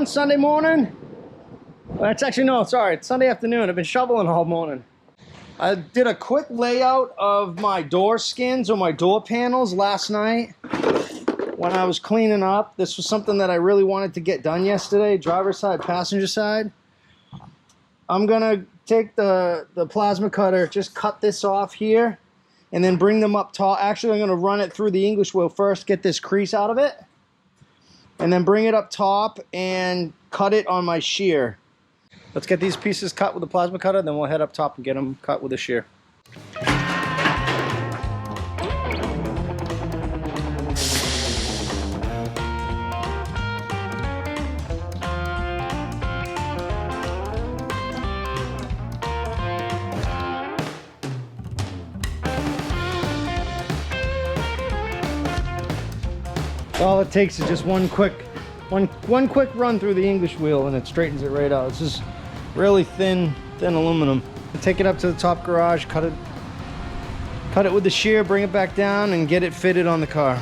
going Sunday morning. Well, it's actually, no, sorry, it's Sunday afternoon. I've been shoveling all morning. I did a quick layout of my door skins or my door panels last night when I was cleaning up. This was something that I really wanted to get done yesterday, driver's side, passenger side. I'm gonna take the plasma cutter, just cut this off here, and then bring them up top. Actually, I'm gonna run it through the English wheel first, get this crease out of it, and then bring it up top and cut it on my shear. Let's get these pieces cut with the plasma cutter, then we'll head up top and get them cut with a shear. All it takes is just one quick run through the English wheel and it straightens it right out. It's just really thin aluminum. Take it up to the top garage, cut it with the shear, bring it back down, and get it fitted on the car.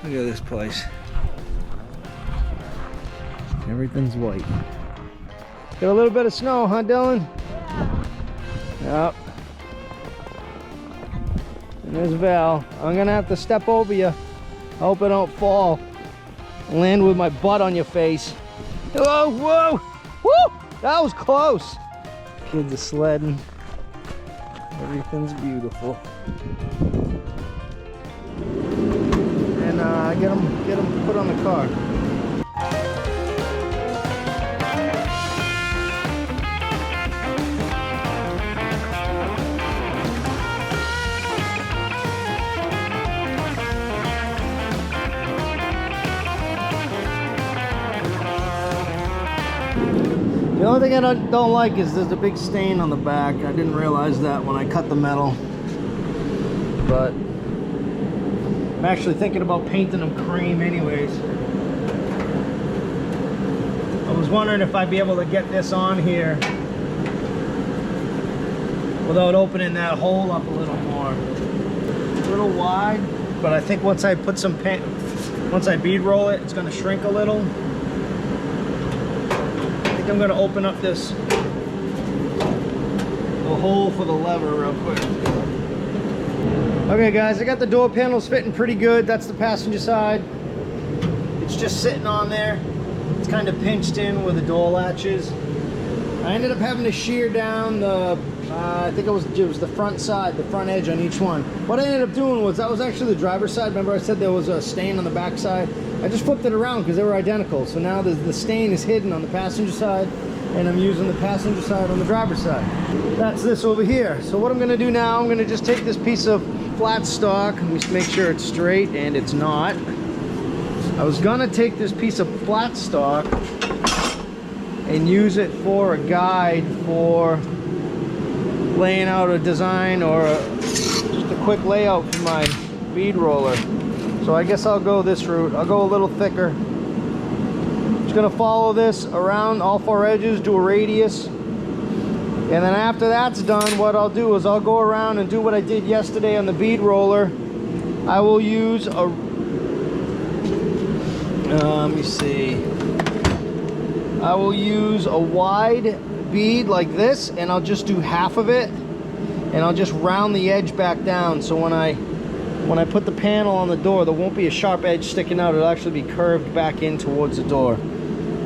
Look at this place. Everything's white. Got a little bit of snow, huh, Dylan? Yeah. Yep. And there's Val. I'm gonna have to step over you. I hope I don't fall. Land with my butt on your face. Oh, whoa! Woo! That was close. Kids are sledding. Everything's beautiful. And get them put on the car. The only thing I don't like is there's a big stain on the back. I didn't realize that when I cut the metal. But I'm actually thinking about painting them cream anyways. I was wondering if I'd be able to get this on here without opening that hole up a little more. It's a little wide, but I think once I put some paint, once I bead roll it, it's going to shrink a little. I'm going to open up the hole for the lever real quick. Okay guys, I got the door panels fitting pretty good. That's the passenger side. It's just sitting on there. It's kind of pinched in where the door latches. I ended up having to shear down the, I think it was the front side, the front edge on each one. What I ended up doing was, that was actually the driver's side. Remember I said there was a stain on the back side? I just flipped it around because they were identical. So now the stain is hidden on the passenger side, and I'm using the passenger side on the driver's side. That's this over here. So what I'm gonna do now, I'm gonna just take this piece of flat stock, and just make sure it's straight, and it's not. I was gonna take this piece of flat stock and use it for a guide for laying out a design or just a quick layout for my bead roller. So I guess I'll go this route. I'll go a little thicker. Just gonna follow this around all four edges, do a radius. And then after that's done, what I'll do is I'll go around and do what I did yesterday on the bead roller. I will use a, let me see. I will use a wide bead like this, and I'll just do half of it, and I'll just round the edge back down. So when I put the panel on the door, there won't be a sharp edge sticking out. It'll actually be curved back in towards the door.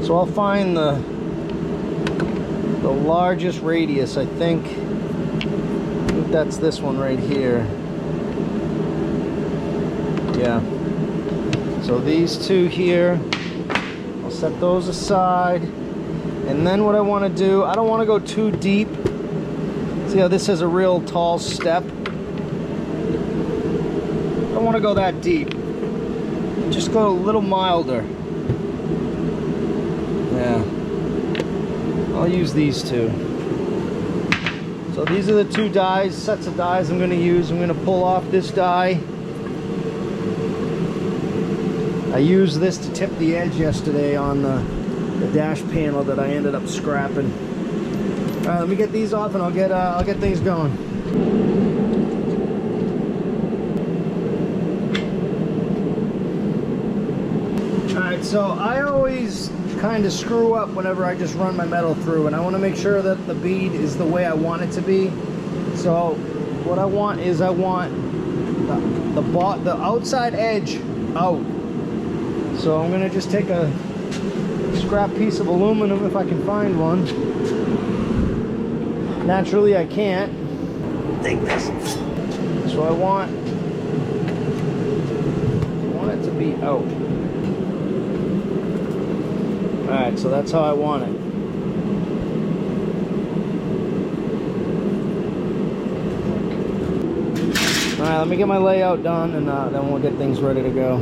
So I'll find the largest radius. I think that's this one right here. Yeah. So these two here, I'll set those aside. And then what I want to do, I don't want to go too deep. See how this has a real tall step? I don't want to go that deep. Just go a little milder. Yeah. I'll use these two. So these are the two dies, sets of dies I'm going to use. I'm going to pull off this die. I used this to tip the edge yesterday on the dash panel that I ended up scrapping. right, let me get these off and I'll get things going. All right, so I always kind of screw up whenever I just run my metal through, and I want to make sure that the bead is the way I want it to be. So what I want is the outside edge out. So I'm gonna just take a scrap piece of aluminum if I can find one. Naturally I can't. Take this. So I want it to be out. Alright, so that's how I want it. Alright, let me get my layout done and then we'll get things ready to go.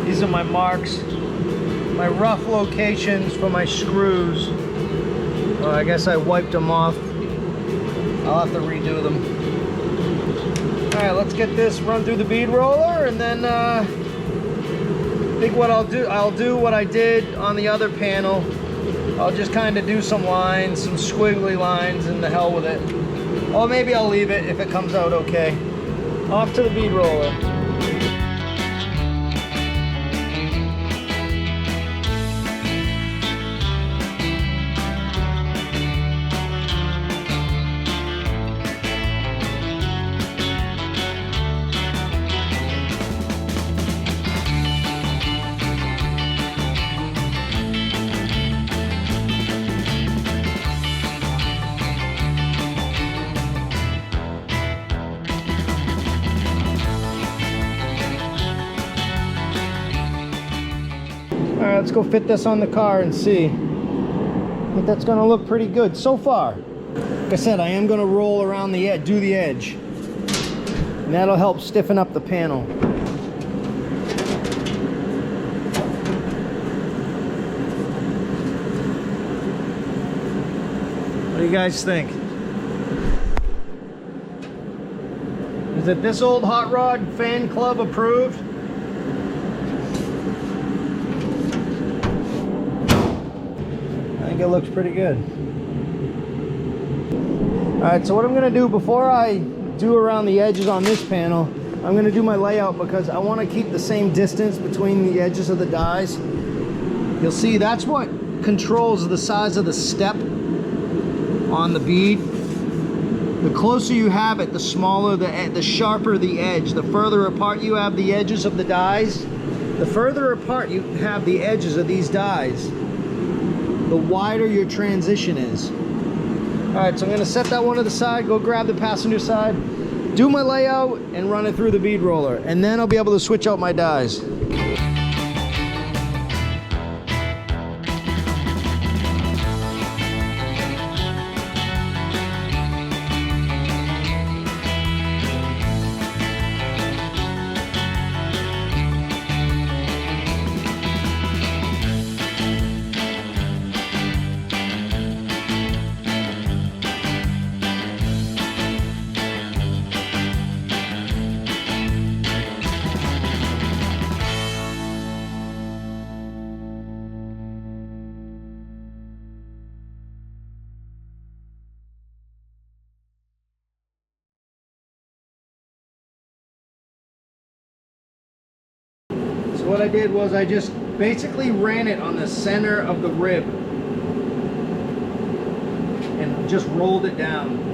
These are my marks, my rough locations for my screws. Well, I guess I wiped them off. I'll have to redo them. All right, let's get this run through the bead roller, and then I think what I'll do what I did on the other panel. I'll just kind of do some lines, some squiggly lines, and the hell with it. Or maybe I'll leave it if it comes out okay. Off to the bead roller. All right, let's go fit this on the car and see. I think that's gonna look pretty good so far. Like I said, I am gonna roll around the edge, do the edge. And that'll help stiffen up the panel. What do you guys think? Is it this old Hot Rod fan club approved? It looks pretty good. Alright, so what I'm going to do before I do around the edges on this panel, I'm going to do my layout because I want to keep the same distance between the edges of the dies. You'll see that's what controls the size of the step on the bead. The closer you have it, the smaller the sharper the edge. The further apart you have the edges of the dies, the further apart you have the edges of these dies, the wider your transition is. All right, so I'm gonna set that one to the side, go grab the passenger side, do my layout, and run it through the bead roller. And then I'll be able to switch out my dies. So what I did was I just basically ran it on the center of the rib and just rolled it down.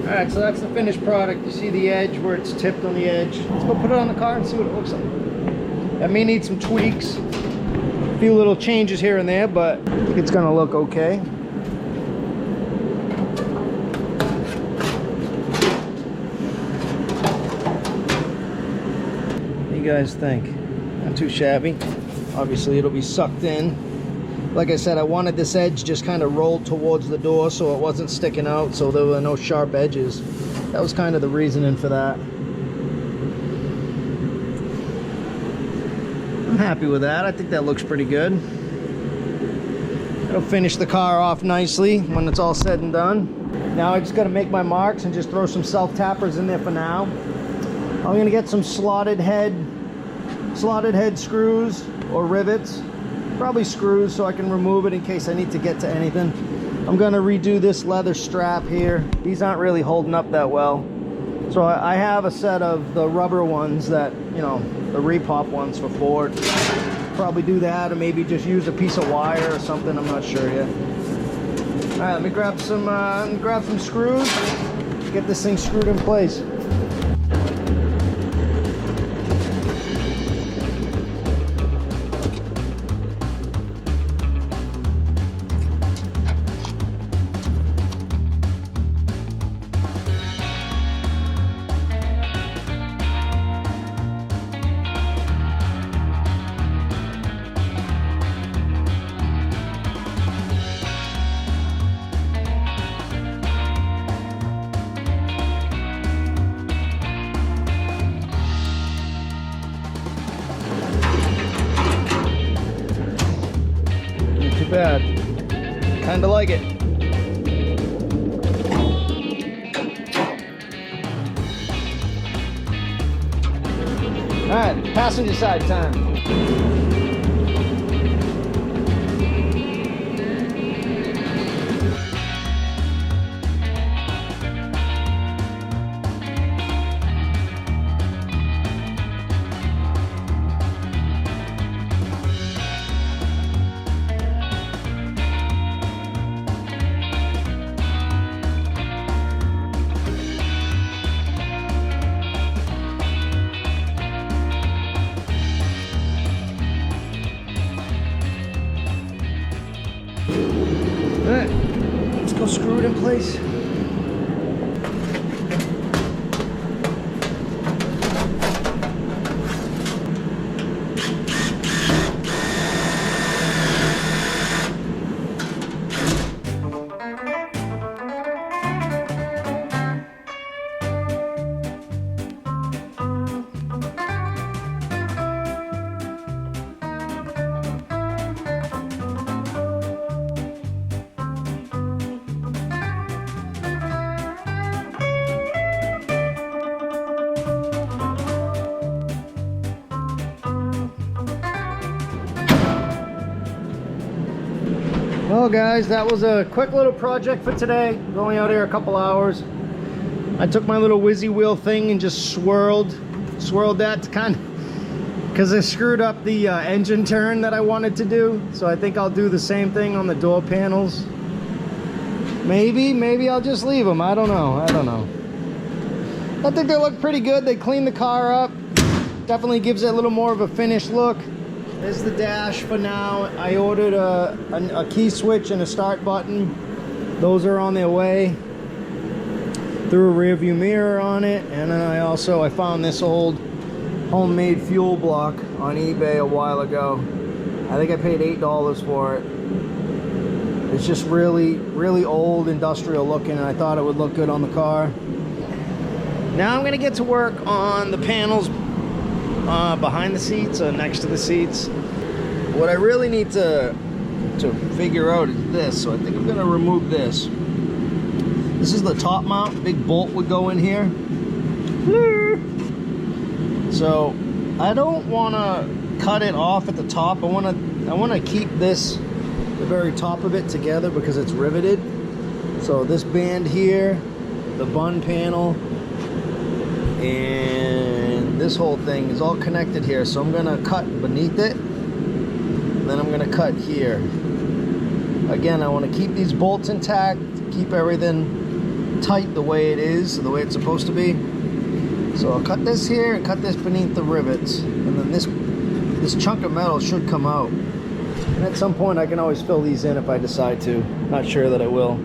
Alright, so that's the finished product. You see the edge where it's tipped on the edge. Let's go put it on the car and see what it looks like. That may need some tweaks, a few little changes here and there, but I think it's gonna look okay. you guys think? Not too shabby. Obviously it'll be sucked in. Like I said, I wanted this edge just kind of rolled towards the door so it wasn't sticking out, so there were no sharp edges. That was kind of the reasoning for that. I'm happy with that. I think that looks pretty good. It'll finish the car off nicely when it's all said and done. Now I just got to make my marks and just throw some self-tappers in there for now. I'm going to get some slotted head screws or rivets. Probably screws so I can remove it in case I need to get to anything. I'm going to redo this leather strap here. These aren't really holding up that well. So I have a set of the rubber ones that, you know, the repop ones for Ford. Probably do that, or maybe just use a piece of wire or something. I'm not sure yet. All right, let me grab some screws. Get this thing screwed in place. Bad. Kind of like it. All right, passenger side time. Alright, let's go screw it in place. Well guys, that was a quick little project for today. Going out here a couple hours. I took my little whizzy wheel thing and just swirled that to kind of, because I screwed up the engine turn that I wanted to do. So I think I'll do the same thing on the door panels. Maybe I'll just leave them. I don't know. I think they look pretty good. They cleaned the car up. Definitely gives it a little more of a finished look. There's the dash for now. I ordered a key switch and a start button. Those are on their way. Threw a rear view mirror on it. And then I found this old homemade fuel block on eBay a while ago. I think I paid $8 for it. It's just really old, industrial looking, and I thought it would look good on the car. Now I'm gonna get to work on the panels behind the seats or next to the seats. What I really need to figure out is this, so I think I'm gonna remove this. This is the top mount. Big bolt would go in here. So I don't want to cut it off at the top. I want to keep this, the very top of it, together because it's riveted. So this band here, the bun panel, and this whole thing is all connected here. So I'm gonna cut beneath it, and then I'm gonna cut here. Again, I want to keep these bolts intact, keep everything tight the way it is, the way it's supposed to be. So I'll cut this here and cut this beneath the rivets, and then this chunk of metal should come out. And at some point I can always fill these in if I decide to. Not sure that I will.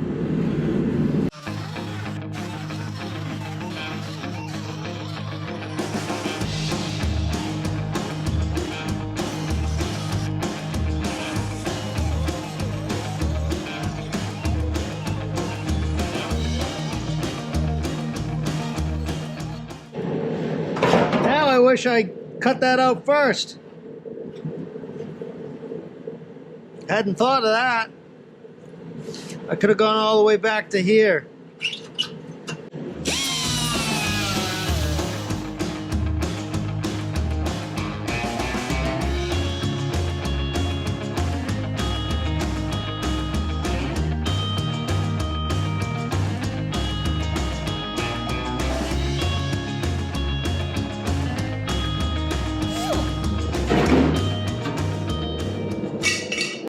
wish I cut that out first. Hadn't thought of that. I could have gone all the way back to here.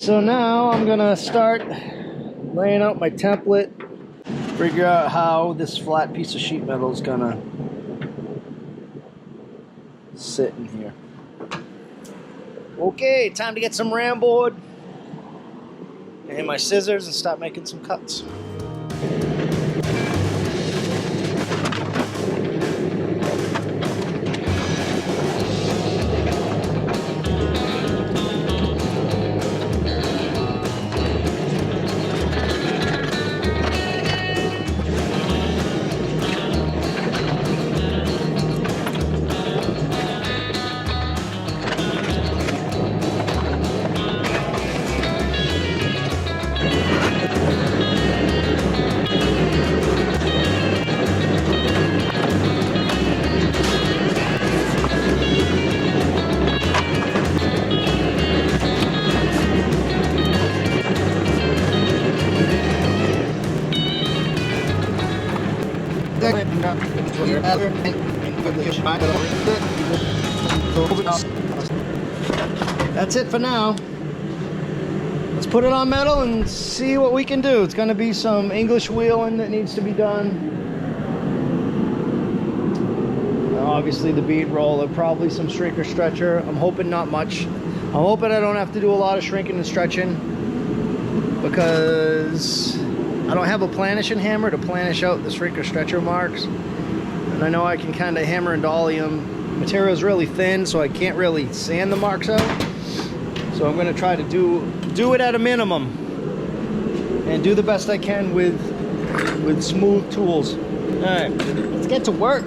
So now I'm gonna start laying out my template, figure out how this flat piece of sheet metal is gonna sit in here. Okay, time to get some ram board and my scissors and start making some cuts. That's it for now. Let's put it on metal and see what we can do. It's going to be some English wheeling that needs to be done. Obviously the bead roller, probably some shrink stretcher. I'm hoping not much. I'm hoping I don't have to do a lot of shrinking and stretching because I don't have a planishing hammer to planish out the shrink or stretcher marks. And I know I can kind of hammer and dolly them. The material is really thin, so I can't really sand the marks out. So I'm going to try to do it at a minimum and do the best I can with smooth tools. All right, let's get to work.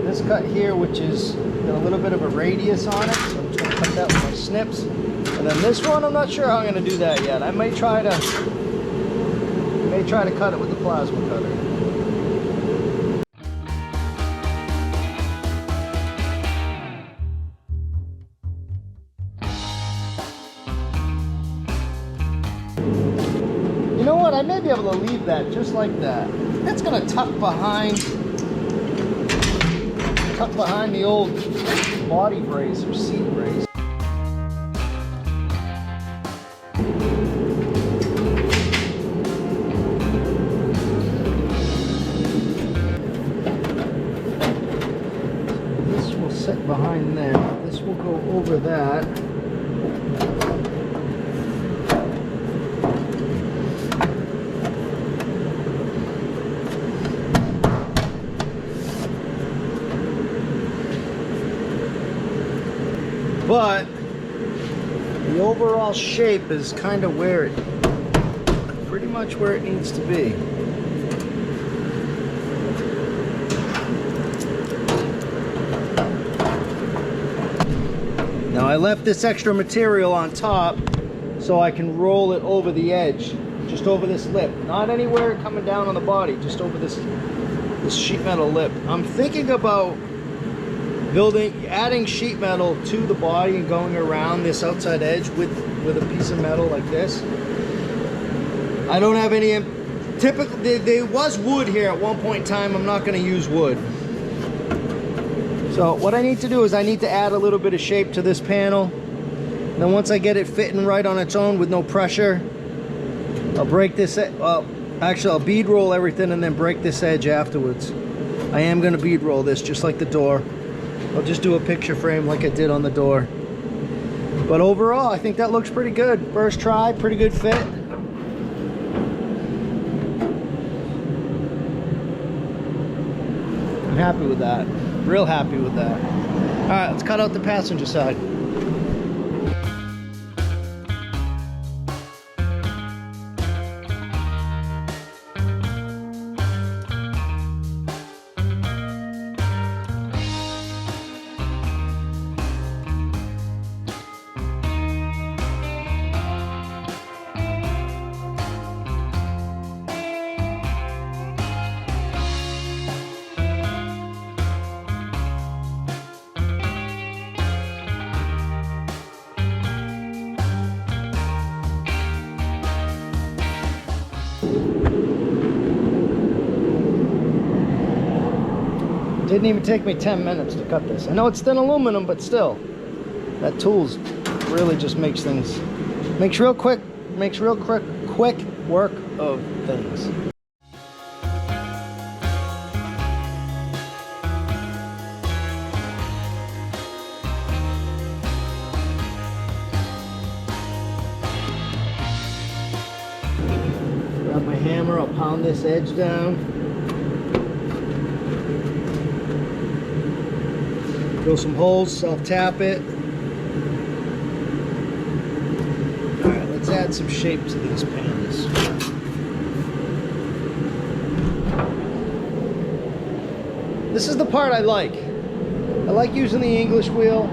This cut here, which is got a little bit of a radius on it, so I'm just going to cut that with my snips. And then this one, I'm not sure how I'm going to do that yet. I may try to cut it with the plasma cutter. You know what? I may be able to leave that just like that. That's going to tuck behind the old body brace or seat brace. This will sit behind there. This will go over that. but the overall shape is kind of where it, pretty much where it needs to be. Now I left this extra material on top so I can roll it over the edge, just over this lip. Not anywhere coming down on the body, just over this sheet metal lip. I'm thinking about adding sheet metal to the body and going around this outside edge with a piece of metal like this. I don't have any, typically there was wood here at one point in time. I'm not going to use wood. So what I need to do is I need to add a little bit of shape to this panel. Then once I get it fitting right on its own with no pressure, I'll break this, actually I'll bead roll everything and then break this edge afterwards. I am going to bead roll this just like the door. I'll just do a picture frame like I did on the door. But overall, I think that looks pretty good. First try, pretty good fit. I'm happy with that. Real happy with that. All right, let's cut out the passenger side. Didn't even take me 10 minutes to cut this. I know it's thin aluminum, but still, that tool's really just makes real quick work of things. Grab my hammer, I'll pound this edge down. Drill some holes, self-tap it. Alright, let's add some shape to these panels. This is the part I like. I like using the English wheel.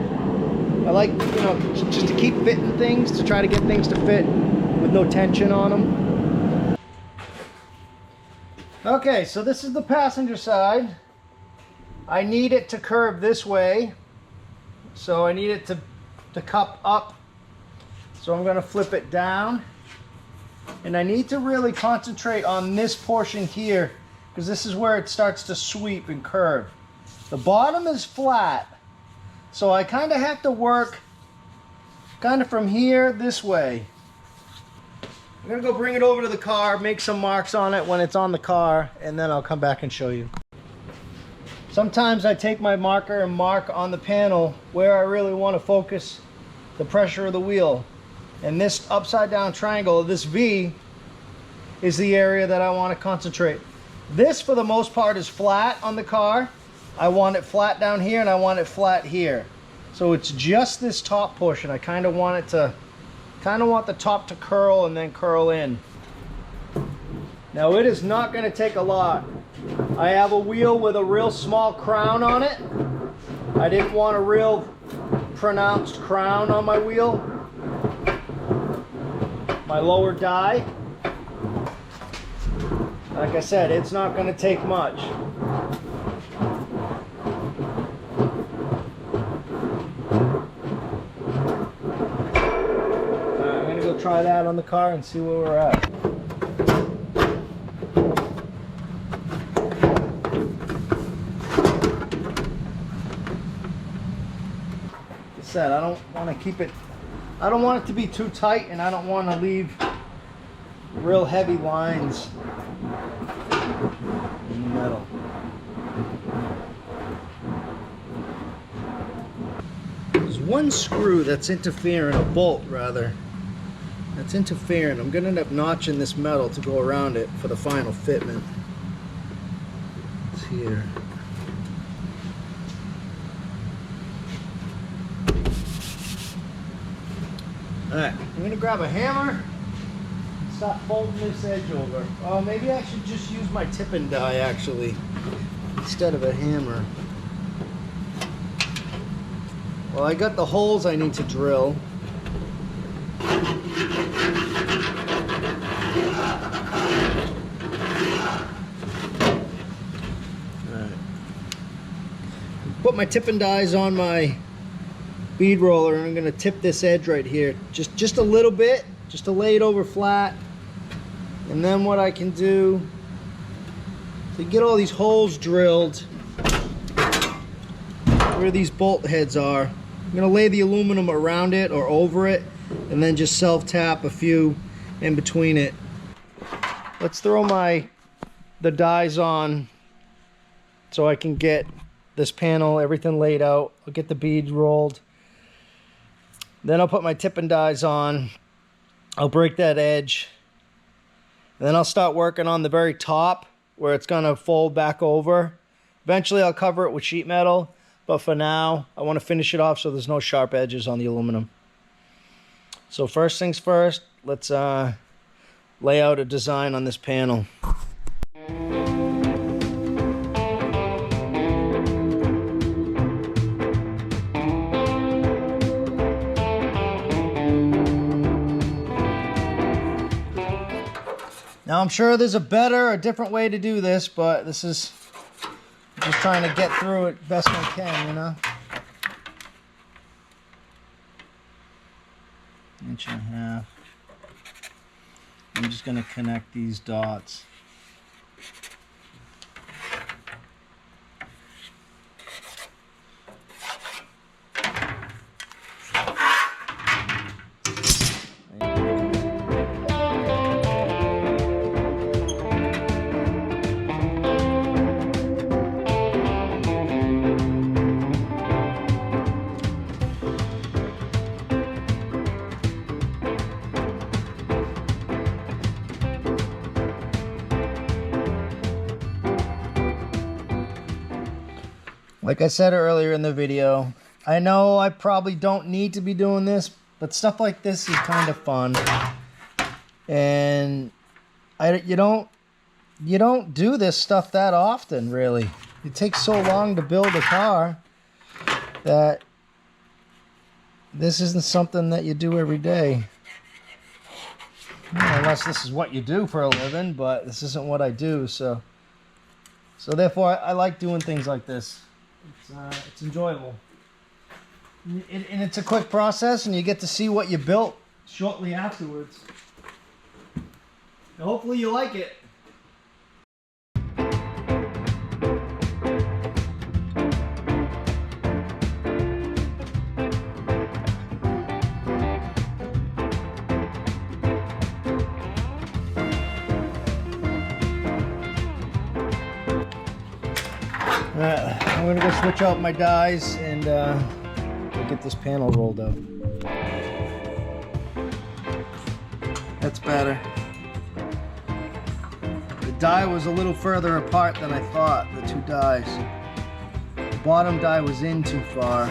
I like, you know, just to keep fitting things, to try to get things to fit with no tension on them. Okay, so this is the passenger side. I need it to curve this way, so I need it to cup up. So I'm going to flip it down, and I need to really concentrate on this portion here because this is where it starts to sweep and curve. The bottom is flat, so I kind of have to work kind of from here this way. I'm going to go bring it over to the car, make some marks on it when it's on the car, and then I'll come back and show you. Sometimes I take my marker and mark on the panel where I really want to focus the pressure of the wheel. And this upside down triangle, this V, is the area that I want to concentrate. This, for the most part, is flat on the car. I want it flat down here and I want it flat here. So it's just this top portion. I kind of want the top to curl and then curl in. Now it is not going to take a lot. I have a wheel with a real small crown on it. I didn't want a real pronounced crown on my wheel. My lower die. Like I said, it's not going to take much. I'm going to go try that on the car and see where we're at. Said, I don't want to keep it, I don't want it to be too tight, and I don't want to leave real heavy lines in the metal. There's one screw that's interfering, a bolt rather, that's interfering. I'm going to end up notching this metal to go around it for the final fitment. It's here. Alright, I'm gonna grab a hammer and start folding this edge over. Oh, maybe I should just use my tip and die actually, instead of a hammer. Well, I got the holes I need to drill. Put my tip and dies on my bead roller, and I'm going to tip this edge right here just a little bit, just to lay it over flat. And then what I can do to get all these holes drilled where these bolt heads are, I'm going to lay the aluminum around it or over it, and then just self tap a few in between it. Let's throw the dies on so I can get this panel, everything laid out. I'll get the beads rolled. Then I'll put my tip and dies on. I'll break that edge. And then I'll start working on the very top where it's gonna fold back over. Eventually I'll cover it with sheet metal, but for now, I wanna finish it off so there's no sharp edges on the aluminum. So first things first, let's lay out a design on this panel. Now I'm sure there's a different way to do this, but this is just trying to get through it best I can, you know? 1.5 inches. I'm just going to connect these dots. Like I said earlier in the video, I know I probably don't need to be doing this, but stuff like this is kind of fun. And you don't do this stuff that often, really. It takes so long to build a car that this isn't something that you do every day. Unless this is what you do for a living, but this isn't what I do, so therefore I like doing things like this. It's enjoyable, and it's a quick process, and you get to see what you built shortly afterwards. And hopefully you like it. I'm gonna go switch out my dies and get this panel rolled out. That's better. The die was a little further apart than I thought, the two dies. The bottom die was in too far.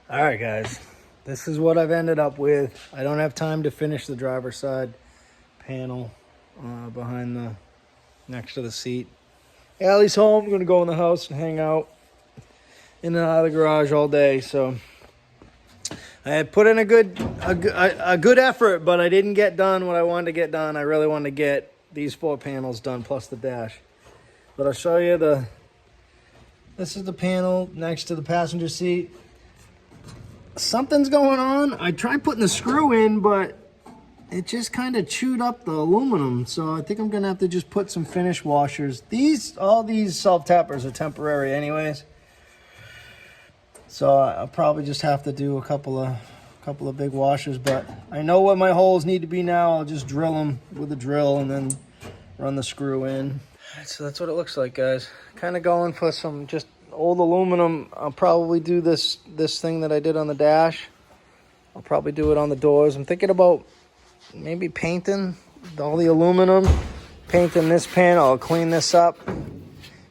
All right, guys, this is what I've ended up with. I don't have time to finish the driver's side panel behind next to the seat. Allie's home. I'm gonna go in the house and hang out in and out of the garage all day. So I had put in a good effort, but I didn't get done what I wanted to get done. I really wanted to get these 4 panels done plus the dash. But I'll show you this is the panel next to the passenger seat. Something's going on. I tried putting the screw in, but it just kind of chewed up the aluminum. So I think I'm gonna have to just put some finish washers. All these self-tappers are temporary anyways. So I'll probably just have to do a couple of big washers, but I know what my holes need to be now. I'll just drill them with a drill and then run the screw in. So that's what it looks like, guys. Kind of going for some just old aluminum. I'll probably do this thing that I did on the dash. I'll probably do it on the doors. I'm thinking about maybe painting all the aluminum, painting this panel. I'll clean this up,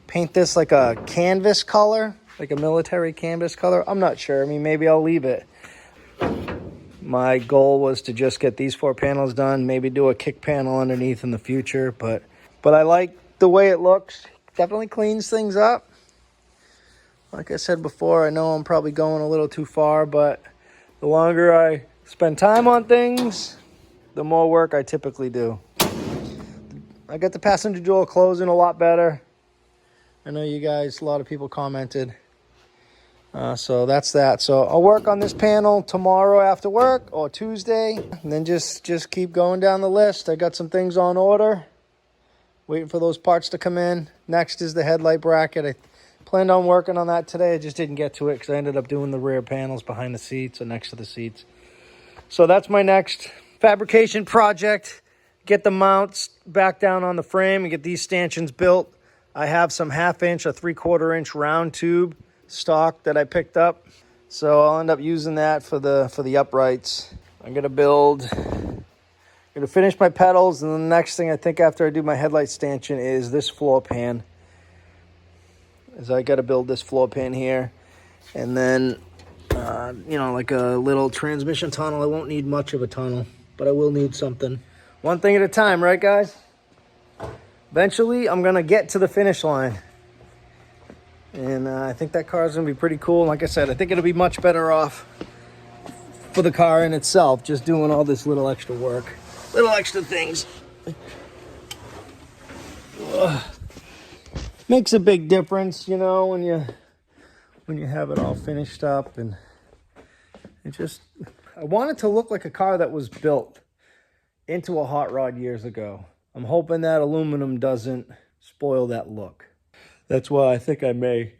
paint this like a canvas color, like a military canvas color. I'm not sure. I mean, maybe I'll leave it. My goal was to just get these 4 panels done, maybe do a kick panel underneath in the future, but I like the way it looks. Definitely cleans things up. Like I said before, I know I'm probably going a little too far, but the longer I spend time on things, the more work I typically do. I got the passenger door closing a lot better. I know you guys, a lot of people commented. So that's that. So I'll work on this panel tomorrow after work or Tuesday, and then just keep going down the list. I got some things on order, waiting for those parts to come in. Next is the headlight bracket. I planned on working on that today. I just didn't get to it because I ended up doing the rear panels behind the seats or next to the seats. So that's my next fabrication project. Get the mounts back down on the frame and get these stanchions built. I have some 1/2 inch or 3/4 inch round tube stock that I picked up. So I'll end up using that for the uprights. I'm gonna finish my pedals, and the next thing I think after I do my headlight stanchion is this floor pan. I got to build this floor pan here, and then like a little transmission tunnel. I won't need much of a tunnel, but I will need something. One thing at a time, right, guys? Eventually, I'm gonna get to the finish line, and I think that car is gonna be pretty cool. Like I said, I think it'll be much better off for the car in itself, just doing all this little extra work, little extra things. Makes a big difference, when you have it all finished up. And I want it to look like a car that was built into a hot rod years ago. I'm hoping that aluminum doesn't spoil that look. That's why I think I may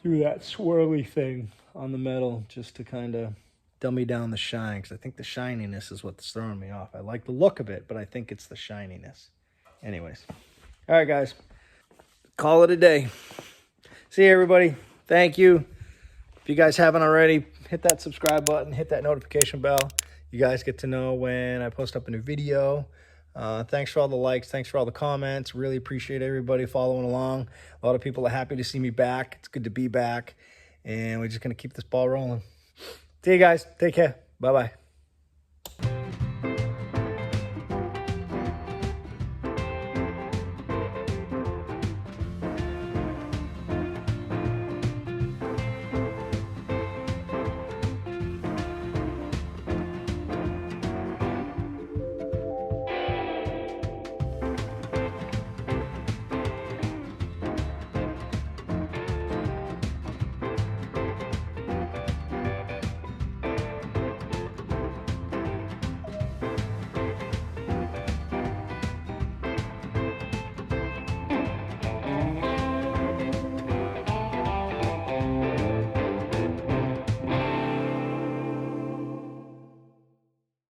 do that swirly thing on the metal, just to kind of dummy down the shine, because I think the shininess is what's throwing me off. I like the look of it, but I think it's the shininess. Anyways. All right, guys. Call it a day. See you, everybody. Thank you. If you guys haven't already, hit that subscribe button, hit that notification bell. You guys get to know when I post up a new video. Thanks for all the likes. Thanks for all the comments. Really appreciate everybody following along. A lot of people are happy to see me back. It's good to be back. And we're just going to keep this ball rolling. See you guys. Take care. Bye-bye.